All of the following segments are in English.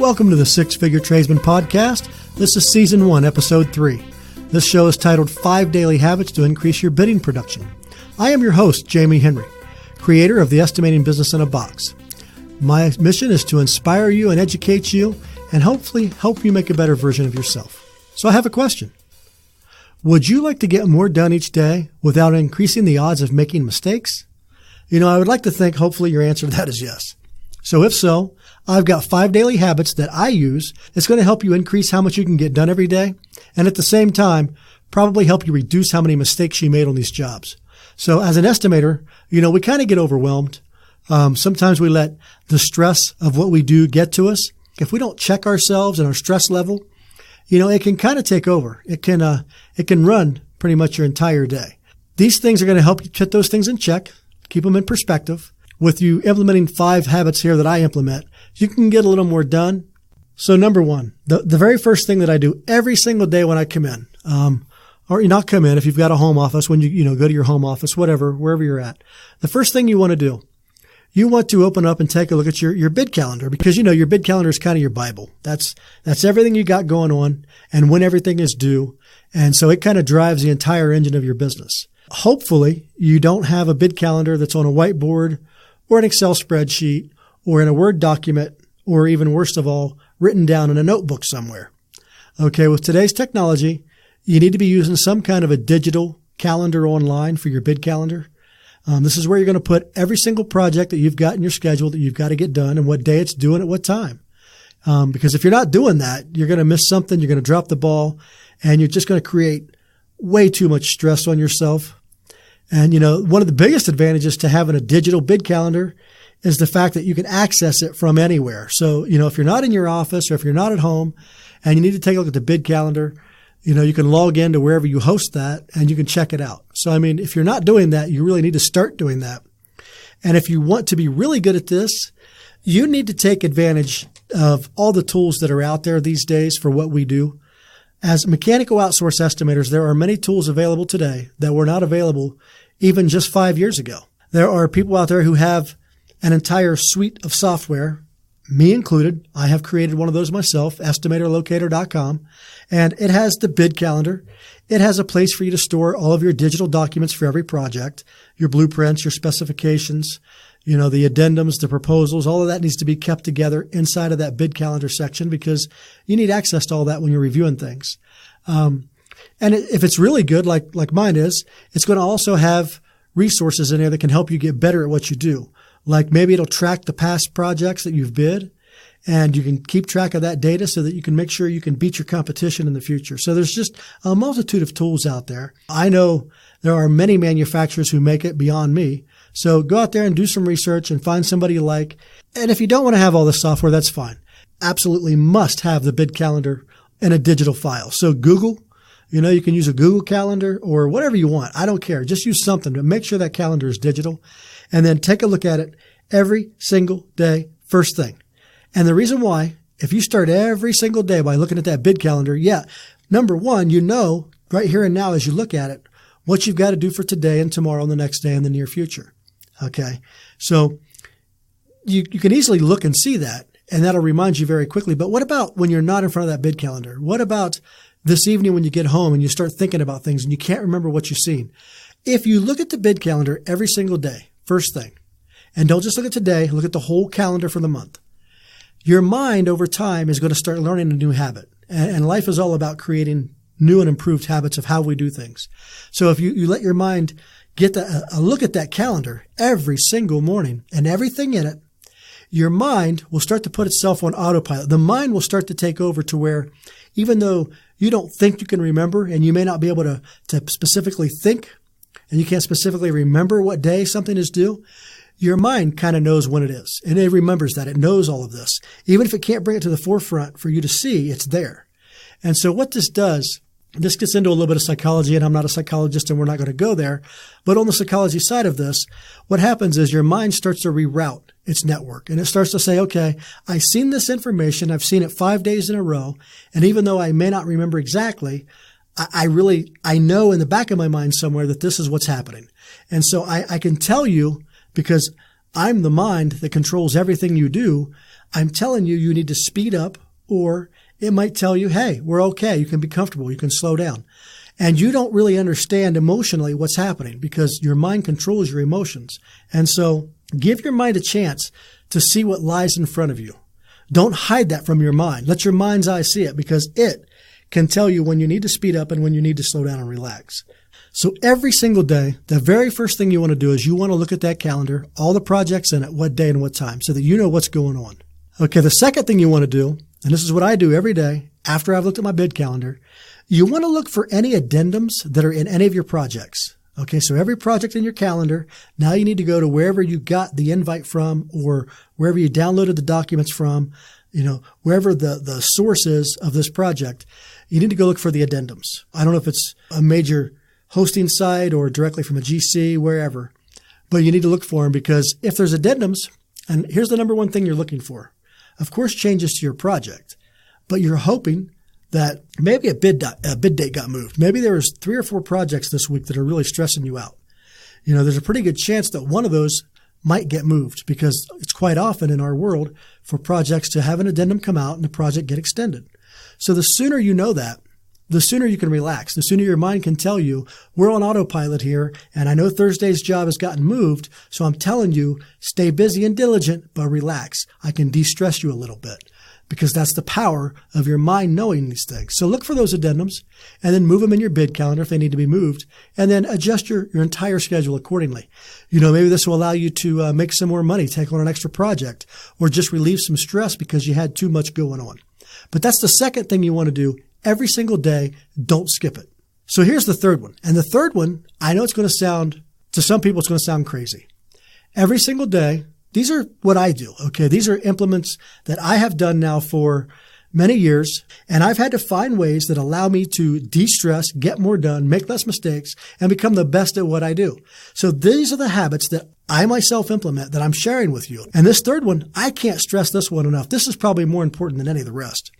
Welcome to the Six Figure Tradesman Podcast. This is Season 1, Episode 3. This show is titled 5 Daily Habits to Increase Your Bidding Production. I am your host, Jamie Henry, creator of the Estimating Business in a Box. My mission is to inspire you and educate you and hopefully help you make a better version of yourself. So I have a question. Would you like to get more done each day without increasing the odds of making mistakes? I would like to think hopefully your answer to that is yes. So if so, I've got 5 daily habits that I use that's going to help you increase how much you can get done every day, and at the same time, probably help you reduce how many mistakes you made on these jobs. So as an estimator, we kind of get overwhelmed. Sometimes we let the stress of what we do get to us. If we don't check ourselves and our stress level, it can kind of take over. It can run pretty much your entire day. These things are going to help you put those things in check, keep them in perspective. With you implementing 5 habits here that I implement, you can get a little more done. So number 1, the very first thing that I do every single day when I come in, or not come in if you've got a home office, when you go to your home office, whatever, wherever you're at. The first thing you want to do, you want to open up and take a look at your bid calendar, because your bid calendar is kind of your Bible. That's everything you got going on and when everything is due. And so it kind of drives the entire engine of your business. Hopefully you don't have a bid calendar that's on a whiteboard or an Excel spreadsheet, or in a Word document, or even worst of all, written down in a notebook somewhere. Okay, with today's technology, you need to be using some kind of a digital calendar online for your bid calendar. This is where you're going to put every single project that you've got in your schedule that you've got to get done and what day it's due and at what time. Because if you're not doing that, you're going to miss something, you're going to drop the ball, and you're just going to create way too much stress on yourself. And, one of the biggest advantages to having a digital bid calendar is the fact that you can access it from anywhere. So, if you're not in your office or if you're not at home and you need to take a look at the bid calendar, you can log into wherever you host that and you can check it out. So, if you're not doing that, you really need to start doing that. And if you want to be really good at this, you need to take advantage of all the tools that are out there these days for what we do. As mechanical outsource estimators, there are many tools available today that were not available even just 5 years ago. There are people out there who have an entire suite of software, me included. I have created one of those myself, estimatorlocator.com, and it has the bid calendar. It has a place for you to store all of your digital documents for every project, your blueprints, your specifications, the addendums, the proposals, all of that needs to be kept together inside of that bid calendar section because you need access to all that when you're reviewing things. And if it's really good, like mine is, it's going to also have resources in there that can help you get better at what you do. Like maybe it'll track the past projects that you've bid, and you can keep track of that data so that you can make sure you can beat your competition in the future. So there's just a multitude of tools out there. I know there are many manufacturers who make it beyond me. So go out there and do some research and find somebody you like. And if you don't want to have all this software, that's fine. Absolutely must have the bid calendar in a digital file. So Google, you can use a Google Calendar or whatever you want. I don't care. Just use something, but make sure that calendar is digital. And then take a look at it every single day, first thing. And the reason why, if you start every single day by looking at that bid calendar, number 1, right here and now as you look at it, what you've got to do for today and tomorrow and the next day and the near future. Okay. So you can easily look and see that, and that'll remind you very quickly. But what about when you're not in front of that bid calendar? What about this evening when you get home and you start thinking about things and you can't remember what you've seen? If you look at the bid calendar every single day, first thing, and don't just look at today, look at the whole calendar for the month. Your mind over time is going to start learning a new habit. And life is all about creating new and improved habits of how we do things. So if you let your mind get a look at that calendar every single morning and everything in it, your mind will start to put itself on autopilot. The mind will start to take over to where even though you don't think you can remember and you may not be able to specifically think and you can't specifically remember what day something is due, your mind kind of knows when it is. And it remembers that. It knows all of this. Even if it can't bring it to the forefront for you to see, it's there. And so what this does, this gets into a little bit of psychology, and I'm not a psychologist and we're not going to go there. But on the psychology side of this, what happens is your mind starts to reroute its network. And it starts to say, okay, I've seen this information. I've seen it 5 days in a row. And even though I may not remember exactly, I know in the back of my mind somewhere that this is what's happening. And so I can tell you because I'm the mind that controls everything you do. I'm telling you, you need to speed up, or it might tell you, hey, we're okay. You can be comfortable. You can slow down. And you don't really understand emotionally what's happening because your mind controls your emotions. And so give your mind a chance to see what lies in front of you. Don't hide that from your mind. Let your mind's eye see it, because it can tell you when you need to speed up and when you need to slow down and relax. So every single day, the very first thing you want to do is you want to look at that calendar, all the projects in it, what day and what time, so that you know what's going on. Okay, the second thing you want to do, and this is what I do every day after I've looked at my bid calendar, you want to look for any addendums that are in any of your projects. Okay, so every project in your calendar, now you need to go to wherever you got the invite from, or wherever you downloaded the documents from, wherever the source is of this project. You need to go look for the addendums. I don't know if it's a major hosting site or directly from a GC, wherever, but you need to look for them, because if there's addendums, and here's the number one thing you're looking for, of course, changes to your project, but you're hoping that maybe a bid date got moved. Maybe there was 3 or 4 projects this week that are really stressing you out. There's a pretty good chance that one of those might get moved, because it's quite often in our world for projects to have an addendum come out and the project get extended. So the sooner you know that, the sooner you can relax. The sooner your mind can tell you, we're on autopilot here, and I know Thursday's job has gotten moved, so I'm telling you, stay busy and diligent, but relax. I can de-stress you a little bit, because that's the power of your mind knowing these things. So look for those addendums and then move them in your bid calendar if they need to be moved, and then adjust your entire schedule accordingly. Maybe this will allow you to make some more money, take on an extra project, or just relieve some stress because you had too much going on. But that's the second thing you want to do every single day. Don't skip it. So here's the third one. And the third one, I know to some people, it's going to sound crazy. Every single day, these are what I do. Okay. These are implements that I have done now for many years, and I've had to find ways that allow me to de-stress, get more done, make less mistakes, and become the best at what I do. So these are the habits that I myself implement that I'm sharing with you. And this third one, I can't stress this one enough. This is probably more important than any of the rest.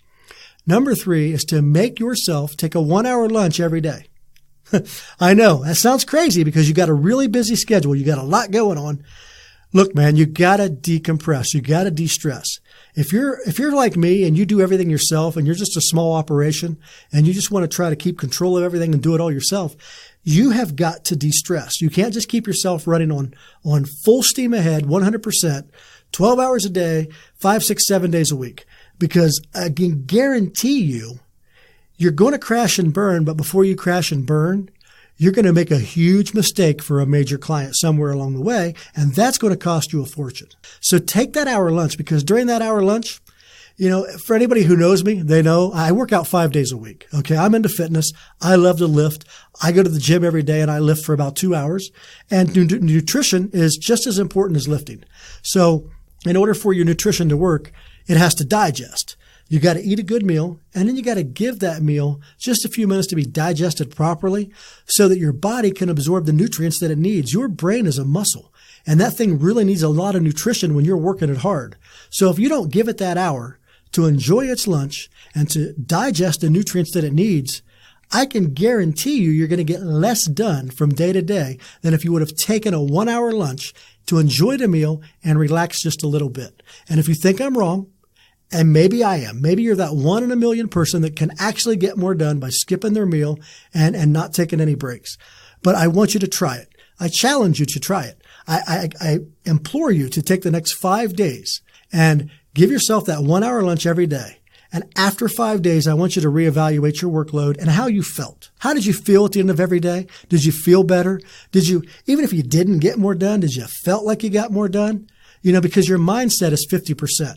Number 3 is to make yourself take a 1-hour lunch every day. I know that sounds crazy because you got a really busy schedule. You got a lot going on. Look, man, you got to decompress. You got to de-stress. If you're like me and you do everything yourself and you're just a small operation and you just want to try to keep control of everything and do it all yourself, you have got to de-stress. You can't just keep yourself running on full steam ahead, 100%, 12 hours a day, 5, 6, 7 days a week. Because I can guarantee you're going to crash and burn, but before you crash and burn, you're going to make a huge mistake for a major client somewhere along the way, and that's going to cost you a fortune. So take that hour lunch, because during that hour lunch, for anybody who knows me, they know I work out 5 days a week. Okay. I'm into fitness. I love to lift. I go to the gym every day and I lift for about 2 hours, and nutrition is just as important as lifting. So in order for your nutrition to work, it has to digest. You got to eat a good meal, and then you got to give that meal just a few minutes to be digested properly so that your body can absorb the nutrients that it needs. Your brain is a muscle, and that thing really needs a lot of nutrition when you're working it hard. So if you don't give it that hour to enjoy its lunch and to digest the nutrients that it needs, I can guarantee you're going to get less done from day to day than if you would have taken a 1-hour lunch to enjoy the meal and relax just a little bit. And if you think I'm wrong, and maybe I am, maybe you're that 1 in a million person that can actually get more done by skipping their meal and not taking any breaks. But I want you to try it. I challenge you to try it. I implore you to take the next 5 days and give yourself that 1-hour lunch every day. And after 5 days, I want you to reevaluate your workload and how you felt. How did you feel at the end of every day? Did you feel better? Even if you didn't get more done, did you felt like you got more done? Because your mindset is 50%.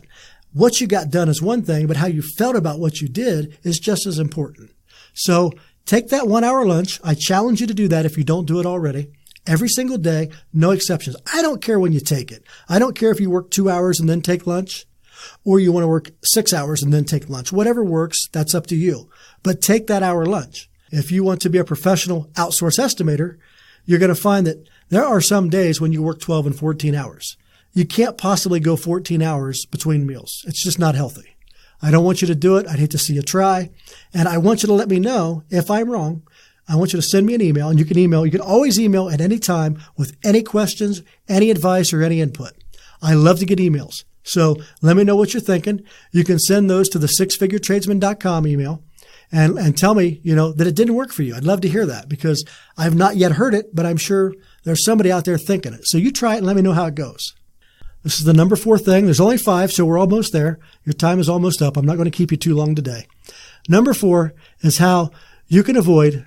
What you got done is one thing, but how you felt about what you did is just as important. So take that 1-hour lunch. I challenge you to do that if you don't do it already. Every single day, no exceptions. I don't care when you take it. I don't care if you work 2 hours and then take lunch, or you want to work 6 hours and then take lunch. Whatever works, that's up to you. But take that hour lunch. If you want to be a professional outsource estimator, you're going to find that there are some days when you work 12 and 14 hours. You can't possibly go 14 hours between meals. It's just not healthy. I don't want you to do it. I'd hate to see you try. And I want you to let me know if I'm wrong. I want you to send me an email, and you can always email at any time with any questions, any advice, or any input. I love to get emails. So let me know what you're thinking. You can send those to the sixfiguretradesman.com email and tell me, that it didn't work for you. I'd love to hear that because I've not yet heard it, but I'm sure there's somebody out there thinking it. So you try it and let me know how it goes. This is the number 4 thing. There's only 5, so we're almost there. Your time is almost up. I'm not going to keep you too long today. Number 4 is how you can avoid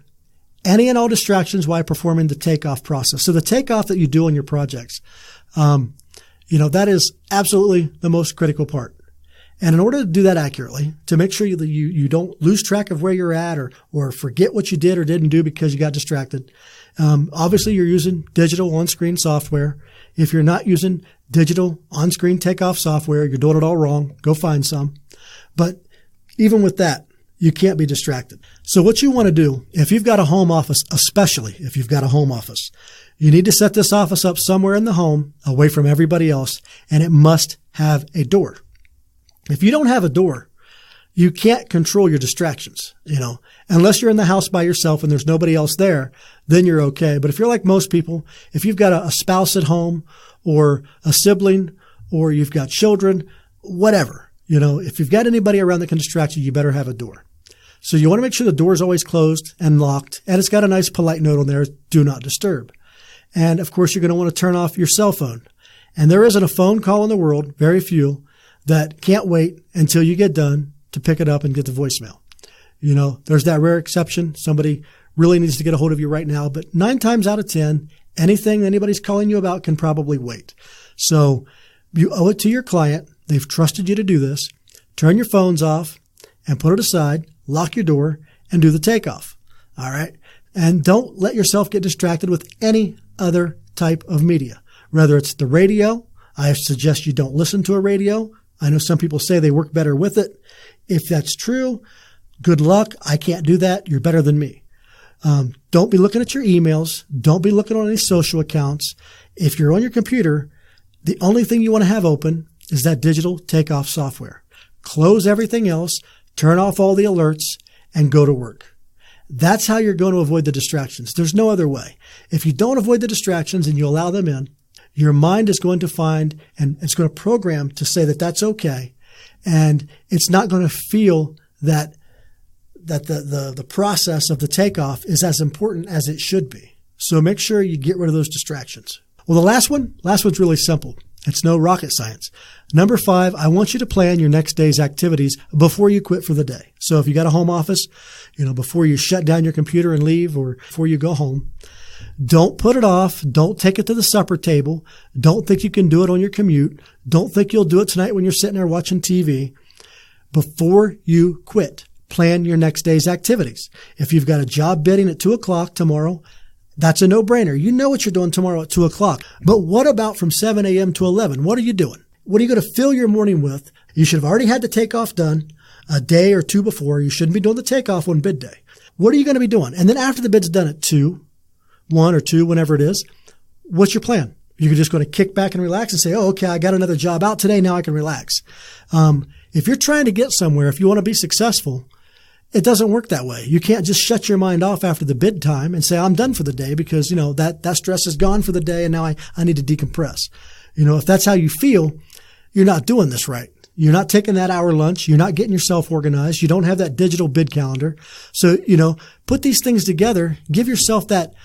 any and all distractions while performing the takeoff process. So the takeoff that you do on your projects, that is absolutely the most critical part. And in order to do that accurately, to make sure that you don't lose track of where you're at or forget what you did or didn't do because you got distracted, obviously you're using digital on-screen software. If you're not using digital on-screen takeoff software, you're doing it all wrong. Go find some. But even with that, you can't be distracted. So what you want to do, if you've got a home office, especially if you've got a home office, you need to set this office up somewhere in the home away from everybody else, and it must have a door. If you don't have a door, you can't control your distractions, unless you're in the house by yourself and there's nobody else there, then you're okay. But if you're like most people, if you've got a spouse at home or a sibling or you've got children, whatever, if you've got anybody around that can distract you, you better have a door. So you want to make sure the door is always closed and locked, and it's got a nice polite note on there, do not disturb. And of course, you're going to want to turn off your cell phone. And there isn't a phone call in the world, very few, that can't wait until you get done to pick it up and get the voicemail. There's that rare exception. Somebody really needs to get a hold of you right now, but 9 times out of 10, anything anybody's calling you about can probably wait. So you owe it to your client. They've trusted you to do this. Turn your phones off and put it aside, lock your door, and do the takeoff. All right. And don't let yourself get distracted with any other type of media. Whether it's the radio, I suggest you don't listen to a radio. I know some people say they work better with it. If that's true, good luck. I can't do that. You're better than me. Don't be looking at your emails. Don't be looking on any social accounts. If you're on your computer, the only thing you want to have open is that digital takeoff software. Close everything else, turn off all the alerts, and go to work. That's how you're going to avoid the distractions. There's no other way. If you don't avoid the distractions and you allow them in, your mind is going to find, and it's going to program to say that that's okay. And it's not going to feel that the process of the takeoff is as important as it should be. So make sure you get rid of those distractions. Well, the last one's really simple. It's no rocket science. Number 5, I want you to plan your next day's activities before you quit for the day. So if you got a home office, before you shut down your computer and leave or before you go home, don't put it off. Don't take it to the supper table. Don't think you can do it on your commute. Don't think you'll do it tonight when you're sitting there watching TV. Before you quit, plan your next day's activities. If you've got a job bidding at 2:00 tomorrow, that's a no-brainer. You know what you're doing tomorrow at 2:00. But what about from 7 a.m. to 11? What are you doing? What are you going to fill your morning with? You should have already had the takeoff done a day or 2 before. You shouldn't be doing the takeoff on bid day. What are you going to be doing? And then after the bid's done at 1 or 2, whenever it is, what's your plan? You're just going to kick back and relax and say, oh, okay, I got another job out today. Now I can relax. If you're trying to get somewhere, if you want to be successful, it doesn't work that way. You can't just shut your mind off after the bid time and say, I'm done for the day because, that stress is gone for the day and now I need to decompress. If that's how you feel, you're not doing this right. You're not taking that hour lunch. You're not getting yourself organized. You don't have that digital bid calendar. So, put these things together. Give yourself that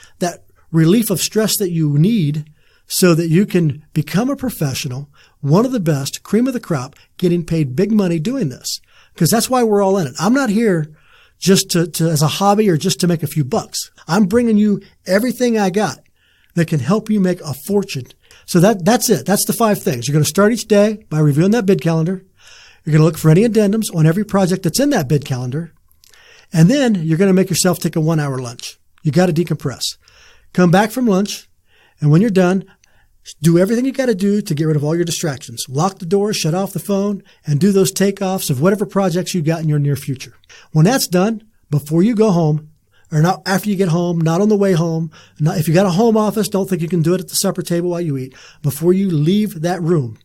relief of stress that you need so that you can become a professional, one of the best, cream of the crop, getting paid big money doing this. Because that's why we're all in it. I'm not here just to as a hobby or just to make a few bucks. I'm bringing you everything I got that can help you make a fortune. So that's it. That's the 5 things. You're going to start each day by reviewing that bid calendar. You're going to look for any addendums on every project that's in that bid calendar. And then you're going to make yourself take a 1-hour lunch. You got to decompress. Come back from lunch. And when you're done, do everything you got to do to get rid of all your distractions. Lock the door, shut off the phone, and do those takeoffs of whatever projects you got in your near future. When that's done, before you go home, or not after you get home, not on the way home, if you got a home office, don't think you can do it at the supper table while you eat. Before you leave that room,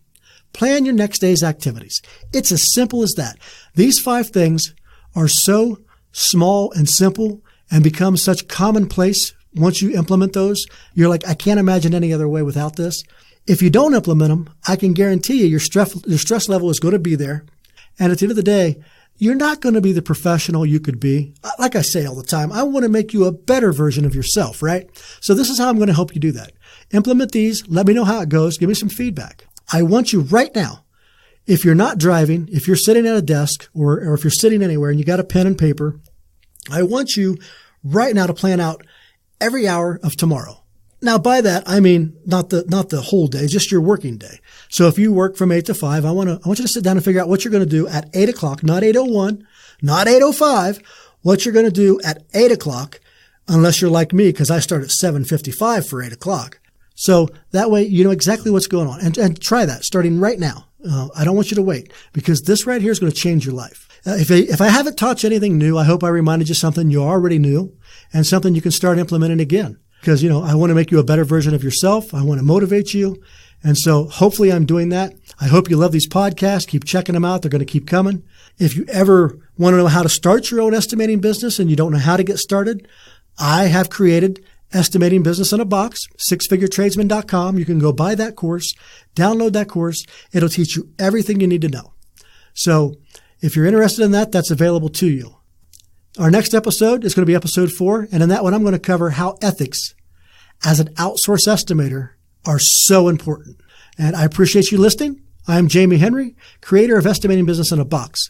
plan your next day's activities. It's as simple as that. These 5 things are so small and simple and become such commonplace. Once you implement those, you're like, I can't imagine any other way without this. If you don't implement them, I can guarantee you your stress level is going to be there. And at the end of the day, you're not going to be the professional you could be. Like I say all the time, I want to make you a better version of yourself, right? So this is how I'm going to help you do that. Implement these. Let me know how it goes. Give me some feedback. I want you right now, if you're not driving, if you're sitting at a desk or if you're sitting anywhere and you got a pen and paper, I want you right now to plan out every hour of tomorrow. Now, by that, I mean not the whole day, just your working day. So if you work from 8 to 5, I want you to sit down and figure out what you're going to do at 8 o'clock, not 8:01, not 8:05, what you're going to do at 8 o'clock, unless you're like me, because I start at 7:55 for 8 o'clock. So that way you know exactly what's going on. And try that starting right now. I don't want you to wait, because this right here is going to change your life. If I haven't taught you anything new, I hope I reminded you something you already knew and something you can start implementing again. Because, I want to make you a better version of yourself. I want to motivate you. And so hopefully I'm doing that. I hope you love these podcasts. Keep checking them out. They're going to keep coming. If you ever want to know how to start your own estimating business and you don't know how to get started, I have created Estimating Business in a Box, sixfiguretradesman.com. You can go buy that course, download that course. It'll teach you everything you need to know. So if you're interested in that, that's available to you. Our next episode is going to be episode 4. And in that one, I'm going to cover how ethics as an outsource estimator are so important. And I appreciate you listening. I'm Jamie Henry, creator of Estimating Business in a Box.